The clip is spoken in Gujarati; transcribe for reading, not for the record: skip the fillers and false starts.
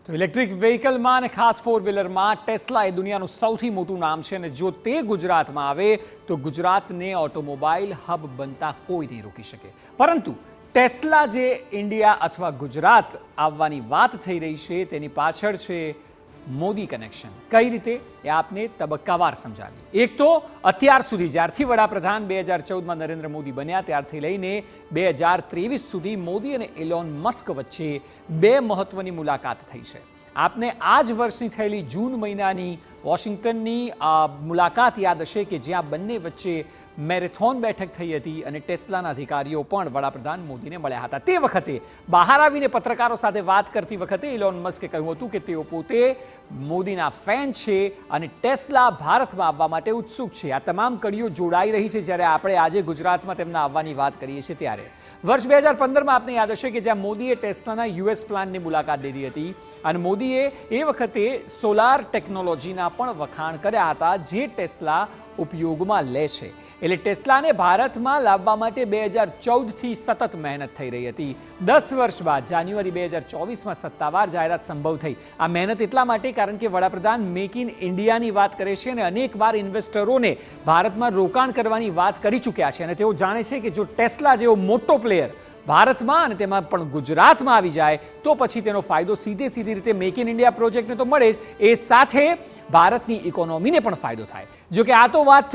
તો ઇલેક્ટ્રિક વ્હીકલમાં અને ખાસ ફોર વ્હીલરમાં ટેસ્લા એ દુનિયાનું સૌથી મોટું નામ છે અને જો તે ગુજરાતમાં આવે તો ગુજરાતને ઓટોમોબાઈલ હબ બનતા કોઈ નહીં રોકી શકે. પરંતુ ટેસ્લા જે ઇન્ડિયા અથવા ગુજરાત આવવાની વાત થઈ રહી છે તેની પાછળ છે મોદી કનેક્શન. કઈ રીતે એ આપને તબક્કાવાર સમજાવીએ. એક તો અત્યાર સુધી જ્યારથી વડાપ્રધાન 2014માં નરેન્દ્ર મોદી બન્યા ત્યારથી લઈને 2023 સુધી મોદી અને એલોન મસ્ક વચ્ચે બે મહત્વની મુલાકાત થઈ છે. આપને આ જ વર્ષની થયેલી જૂન મહિનાની વોશિંગ્ટનની મુલાકાત યાદ હશે કે જ્યાં બંને વચ્ચે મેરેથોન બેઠક થઈ હતી અને ટેસ્લાના અધિકારીઓ પણ વડાપ્રધાન મોદીને મળ્યા હતા. તે વખતે બહાર આવીને પત્રકારો સાથે વાત કરતી વખતે ઇલોન મસ્કે કહ્યું હતું કે તેઓ પોતે મોદીના ફેન છે અને ટેસ્લા ભારતમાં આવવા માટે ઉત્સુક છે. આ તમામ કડીઓ જોડાઈ રહી છે જ્યારે આપણે આજે ગુજરાતમાં તેમના આવવાની વાત કરીએ છીએ ત્યારે. વર્ષ 2015માં આપને યાદ હશે કે જ્યાં મોદીએ ટેસ્લાના યુએસ પ્લાન્ટની મુલાકાત લીધી હતી અને મોદીએ એ વખતે સોલાર ટેકનોલોજીના પણ વખાણ કર્યા હતા જે ટેસ્લા ઉપયોગમાં લે છે. એટલે ટેસ્લાને ભારતમાં લાવવા માટે 2014થી સતત મહેનત થઈ રહી હતી. 10 વર્ષ બાદ જાન્યુઆરી 2024માં સત્તાવાર જાહેરાત સંભવ થઈ. આ મહેનત એટલા માટે કારણ કે વડાપ્રધાન મેક ઇન ઇન્ડિયાની વાત કરે છે અને અનેક વાર ઇન્વેસ્ટરોને ભારતમાં રોકાણ કરવાની વાત કરી ચૂક્યા છે અને તેઓ જાણે છે કે જો ટેસ્લા જેવો મોટો પ્લેયર ભારતમાં અને તેમાં પણ ગુજરાતમાં આવી જાય તો પછી તેનો ફાયદો સીધી રીતે મેક ઇન ઇન્ડિયા પ્રોજેક્ટને તો મળે જ, એ સાથે ભારતની ઇકોનોમીને પણ ફાયદો થાય. જો કે આ તો વાત